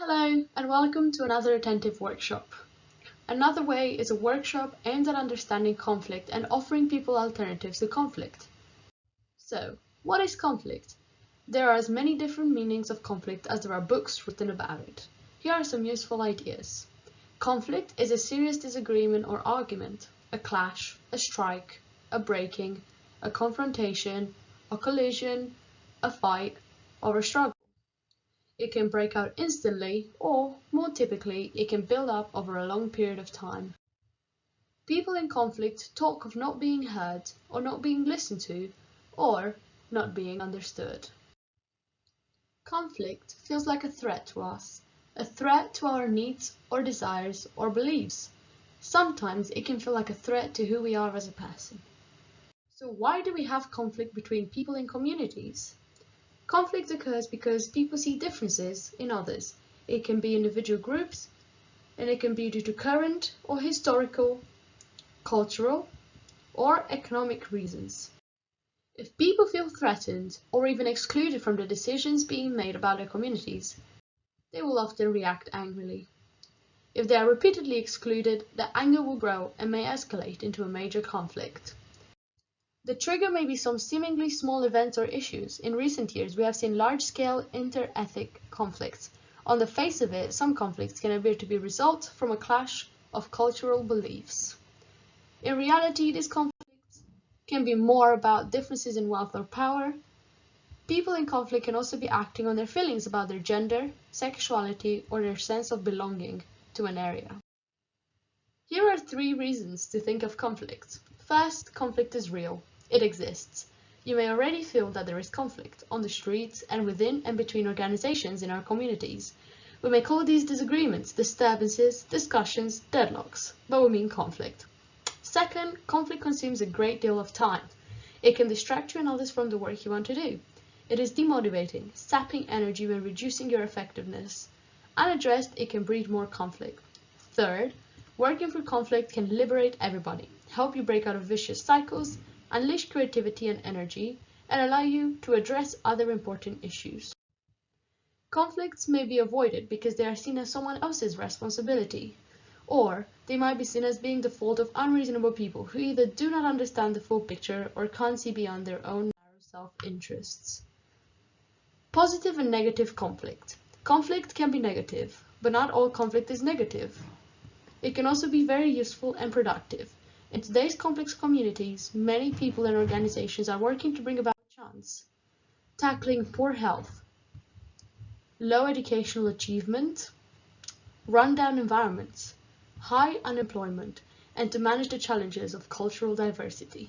Hello, and welcome to another attentive workshop. Another Way is a workshop aimed at understanding conflict and offering people alternatives to conflict. So, what is conflict? There are as many different meanings of conflict as there are books written about it. Here are some useful ideas. Conflict is a serious disagreement or argument, a clash, a strike, a breaking, a confrontation, a collision, a fight, or a struggle. It can break out instantly, or, more typically, it can build up over a long period of time. People in conflict talk of not being heard, or not being listened to, or not being understood. Conflict feels like a threat to us, a threat to our needs or desires or beliefs. Sometimes it can feel like a threat to who we are as a person. So why do we have conflict between people in communities? Conflict occurs because people see differences in others. It can be individual groups, and it can be due to current or historical, cultural, or economic reasons. If people feel threatened or even excluded from the decisions being made about their communities, they will often react angrily. If they are repeatedly excluded, the anger will grow and may escalate into a major conflict. The trigger may be some seemingly small events or issues. In recent years, we have seen large-scale inter-ethnic conflicts. On the face of it, some conflicts can appear to be a result from a clash of cultural beliefs. In reality, these conflicts can be more about differences in wealth or power. People in conflict can also be acting on their feelings about their gender, sexuality, or their sense of belonging to an area. Here are 3 reasons to think of conflict. First, conflict is real. It exists. You may already feel that there is conflict on the streets and within and between organizations in our communities. We may call these disagreements, disturbances, discussions, deadlocks, but we mean conflict. Second, conflict consumes a great deal of time. It can distract you and others from the work you want to do. It is demotivating, sapping energy and reducing your effectiveness. Unaddressed, it can breed more conflict. Third, working through conflict can liberate everybody, help you break out of vicious cycles, unleash creativity and energy, and allow you to address other important issues. Conflicts may be avoided because they are seen as someone else's responsibility, or they might be seen as being the fault of unreasonable people who either do not understand the full picture or can't see beyond their own narrow self-interests. Positive and negative conflict. Conflict can be negative, but not all conflict is negative. It can also be very useful and productive. In today's complex communities, many people and organizations are working to bring about change, tackling poor health, low educational achievement, rundown environments, high unemployment, and to manage the challenges of cultural diversity.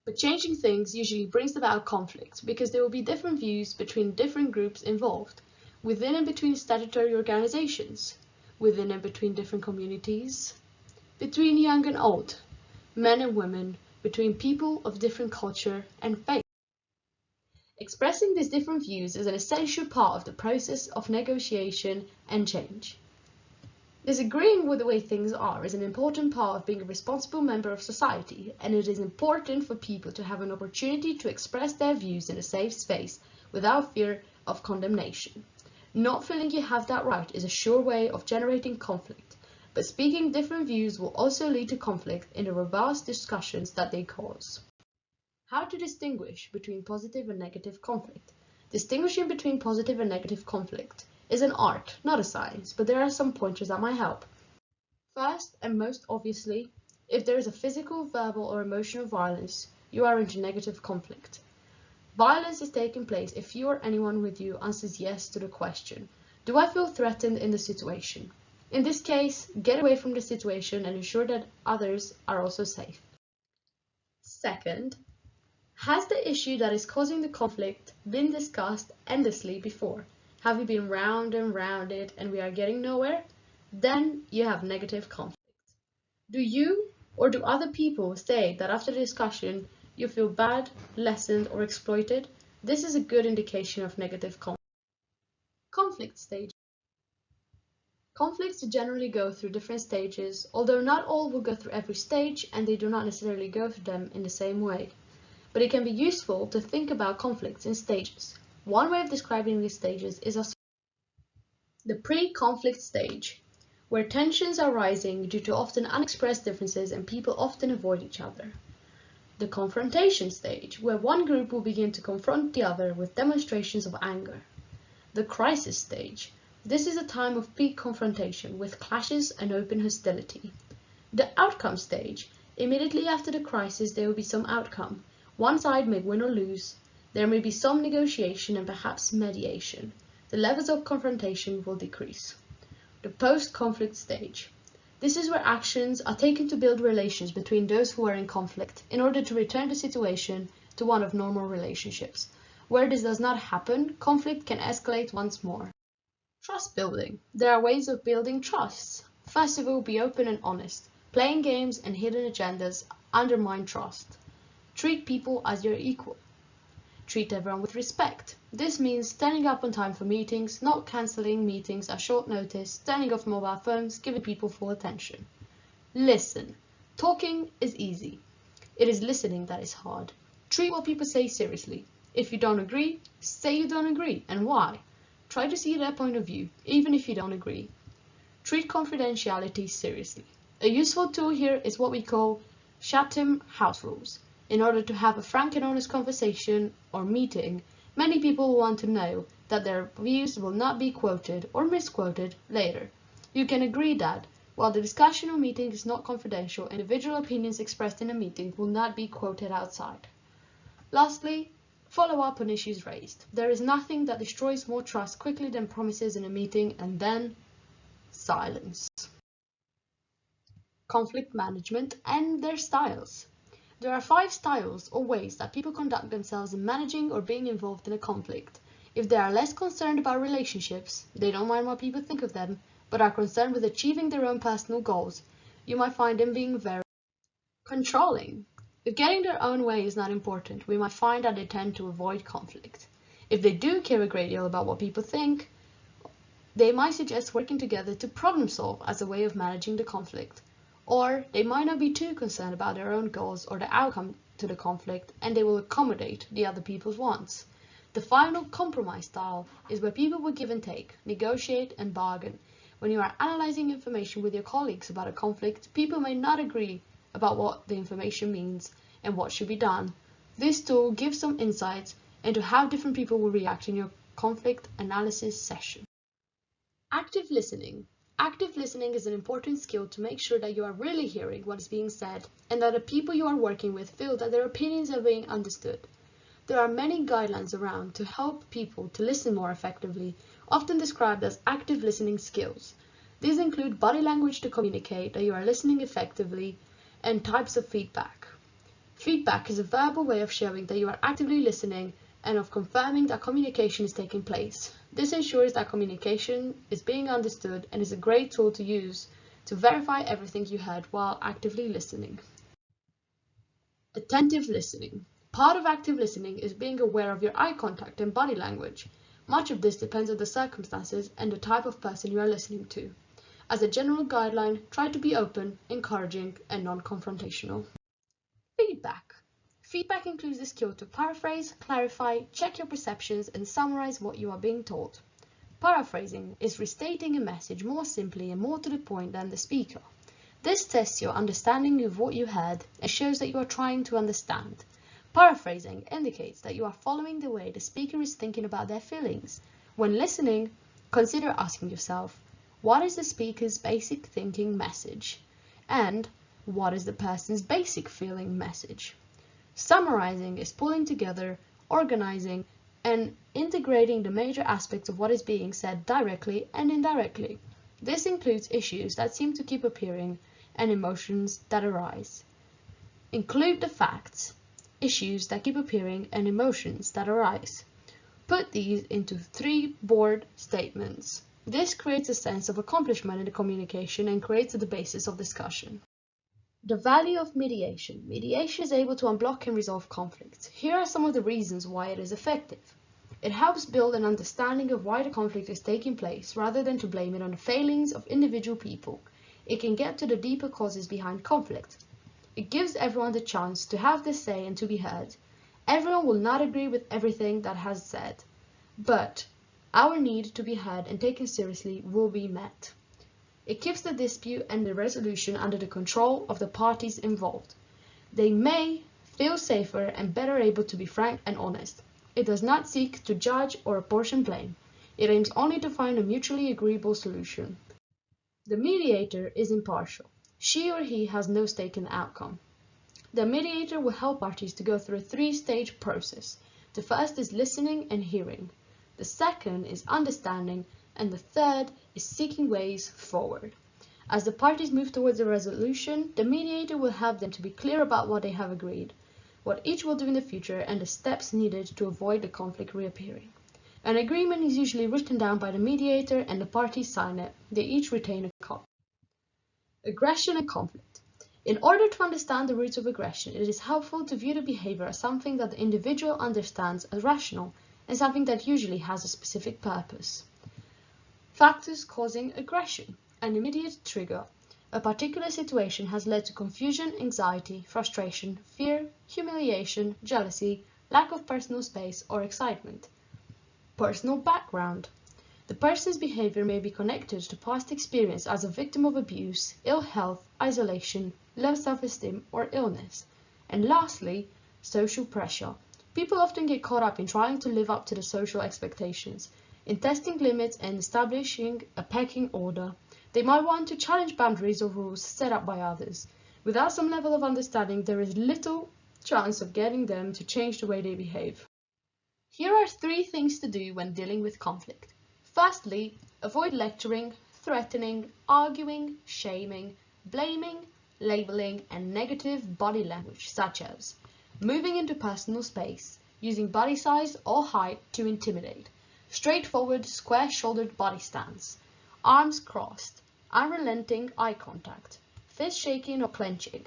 But changing things usually brings about conflict because there will be different views between different groups involved, within and between statutory organizations, within and between different communities, between young and old, men and women, between people of different culture and faith. Expressing these different views is an essential part of the process of negotiation and change. Disagreeing with the way things are is an important part of being a responsible member of society, and it is important for people to have an opportunity to express their views in a safe space without fear of condemnation. Not feeling you have that right is a sure way of generating conflict, but speaking different views will also lead to conflict in the robust discussions that they cause. How to distinguish between positive and negative conflict? Distinguishing between positive and negative conflict is an art, not a science, but there are some pointers that might help. First, and most obviously, if there is a physical, verbal, or emotional violence, you are into negative conflict. Violence is taking place if you or anyone with you answers yes to the question, do I feel threatened in the situation? In this case, get away from the situation and ensure that others are also safe. Second, has the issue that is causing the conflict been discussed endlessly before? Have you been round and round it and we are getting nowhere? Then you have negative conflict. Do you or do other people say that after the discussion you feel bad, lessened, or exploited? This is a good indication of negative conflict. Conflict stage. Conflicts generally go through different stages, although not all will go through every stage and they do not necessarily go through them in the same way. But it can be useful to think about conflicts in stages. One way of describing these stages is as The pre-conflict stage, where tensions are rising due to often unexpressed differences and people often avoid each other. The confrontation stage, where one group will begin to confront the other with demonstrations of anger. The crisis stage. This is a time of peak confrontation with clashes and open hostility. The outcome stage. Immediately after the crisis there will be some outcome. One side may win or lose. There may be some negotiation and perhaps mediation. The levels of confrontation will decrease. The post-conflict stage. This is where actions are taken to build relations between those who are in conflict in order to return the situation to one of normal relationships. Where this does not happen, conflict can escalate once more. Trust building. There are ways of building trust. First of all, be open and honest. Playing games and hidden agendas undermine trust. Treat people as your equal. Treat everyone with respect. This means turning up on time for meetings, not cancelling meetings at short notice, turning off mobile phones, giving people full attention. Listen. Talking is easy. It is listening that is hard. Treat what people say seriously. If you don't agree, say you don't agree and why. Try to see their point of view, even if you don't agree. Treat confidentiality seriously. A useful tool here is what we call Chatham House Rules. In order to have a frank and honest conversation or meeting, many people want to know that their views will not be quoted or misquoted later. You can agree that, while the discussion or meeting is not confidential, individual opinions expressed in a meeting will not be quoted outside. Lastly, follow up on issues raised. There is nothing that destroys more trust quickly than promises in a meeting and then silence. Conflict management and their styles. There are 5 styles or ways that people conduct themselves in managing or being involved in a conflict. If they are less concerned about relationships, they don't mind what people think of them, but are concerned with achieving their own personal goals, you might find them being very controlling. If getting their own way is not important, we might find that they tend to avoid conflict. If they do care a great deal about what people think, they might suggest working together to problem solve as a way of managing the conflict. Or they might not be too concerned about their own goals or the outcome to the conflict, and they will accommodate the other people's wants. The final compromise style is where people will give and take, negotiate and bargain. When you are analyzing information with your colleagues about a conflict, people may not agree about what the information means and what should be done. This tool gives some insights into how different people will react in your conflict analysis session. Active listening. Active listening is an important skill to make sure that you are really hearing what is being said and that the people you are working with feel that their opinions are being understood. There are many guidelines around to help people to listen more effectively, often described as active listening skills. These include body language to communicate that you are listening effectively and types of feedback. Feedback is a verbal way of showing that you are actively listening and of confirming that communication is taking place. This ensures that communication is being understood and is a great tool to use to verify everything you heard while actively listening. Attentive listening. Part of active listening is being aware of your eye contact and body language. Much of this depends on the circumstances and the type of person you are listening to. As a general guideline, try to be open, encouraging, and non-confrontational. Feedback. Feedback includes the skill to paraphrase, clarify, check your perceptions, and summarize what you are being told. Paraphrasing is restating a message more simply and more to the point than the speaker. This tests your understanding of what you heard and shows that you are trying to understand. Paraphrasing indicates that you are following the way the speaker is thinking about their feelings. When listening, consider asking yourself, what is the speaker's basic thinking message? And what is the person's basic feeling message? Summarizing is pulling together, organizing, and integrating the major aspects of what is being said directly and indirectly. This includes issues that seem to keep appearing and emotions that arise. Include the facts, issues that keep appearing, and emotions that arise. Put these into 3 board statements. This creates a sense of accomplishment in the communication and creates the basis of discussion. The value of mediation. Mediation is able to unblock and resolve conflicts. Here are some of the reasons why it is effective. It helps build an understanding of why the conflict is taking place rather than to blame it on the failings of individual people. It can get to the deeper causes behind conflict. It gives everyone the chance to have their say and to be heard. Everyone will not agree with everything that has said, but our need to be heard and taken seriously will be met. It keeps the dispute and the resolution under the control of the parties involved. They may feel safer and better able to be frank and honest. It does not seek to judge or apportion blame. It aims only to find a mutually agreeable solution. The mediator is impartial. She or he has no stake in the outcome. The mediator will help parties to go through a three-stage process. The first is listening and hearing. The second is understanding, and the third is seeking ways forward. As the parties move towards a resolution, the mediator will help them to be clear about what they have agreed, what each will do in the future, and the steps needed to avoid the conflict reappearing. An agreement is usually written down by the mediator and the parties sign it. They each retain a copy. Aggression and conflict. In order to understand the roots of aggression, it is helpful to view the behavior as something that the individual understands as rational and something that usually has a specific purpose. Factors causing aggression. An immediate trigger. A particular situation has led to confusion, anxiety, frustration, fear, humiliation, jealousy, lack of personal space, or excitement. Personal background. The person's behavior may be connected to past experience as a victim of abuse, ill health, isolation, low self-esteem, or illness. And lastly, social pressure. People often get caught up in trying to live up to the social expectations, in testing limits and establishing a pecking order. They might want to challenge boundaries or rules set up by others. Without some level of understanding, there is little chance of getting them to change the way they behave. Here are 3 things to do when dealing with conflict. Firstly, avoid lecturing, threatening, arguing, shaming, blaming, labeling, and negative body language, such as moving into personal space, using body size or height to intimidate, straightforward, square-shouldered body stance, arms crossed, unrelenting eye contact, fist shaking or clenching,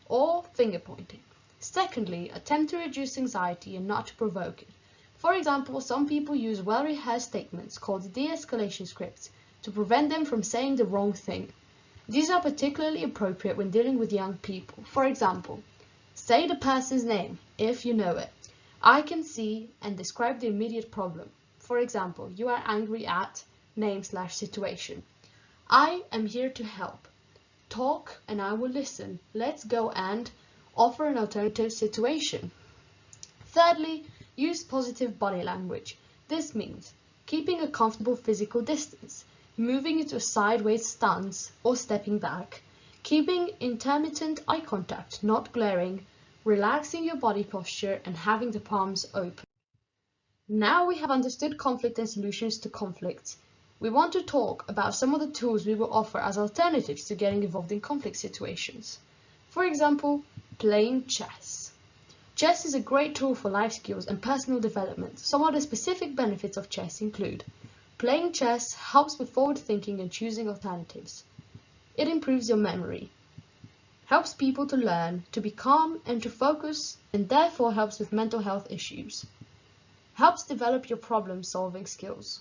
or finger pointing. Secondly, attempt to reduce anxiety and not to provoke it. For example, some people use well-rehearsed statements called de-escalation scripts to prevent them from saying the wrong thing. These are particularly appropriate when dealing with young people. For example, say the person's name, if you know it. I can see and describe the immediate problem. For example, you are angry at name/situation. I am here to help. Talk and I will listen. Let's go and offer an alternative situation. Thirdly, use positive body language. This means keeping a comfortable physical distance, moving into a sideways stance or stepping back, keeping intermittent eye contact, not glaring, relaxing your body posture and having the palms open. Now we have understood conflict and solutions to conflicts. We want to talk about some of the tools we will offer as alternatives to getting involved in conflict situations. For example, playing chess. Chess is a great tool for life skills and personal development. Some of the specific benefits of chess include playing chess helps with forward thinking and choosing alternatives. It improves your memory, helps people to learn, to be calm and to focus, and therefore helps with mental health issues. Helps develop your problem-solving skills,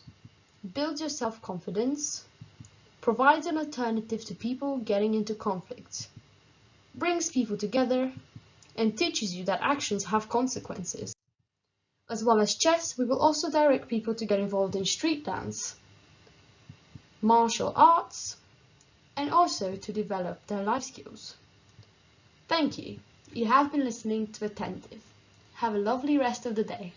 builds your self-confidence, provides an alternative to people getting into conflicts, brings people together, and teaches you that actions have consequences. As well as chess, we will also direct people to get involved in street dance, martial arts, and also to develop their life skills. Thank you. You have been listening to Attentive. Have a lovely rest of the day.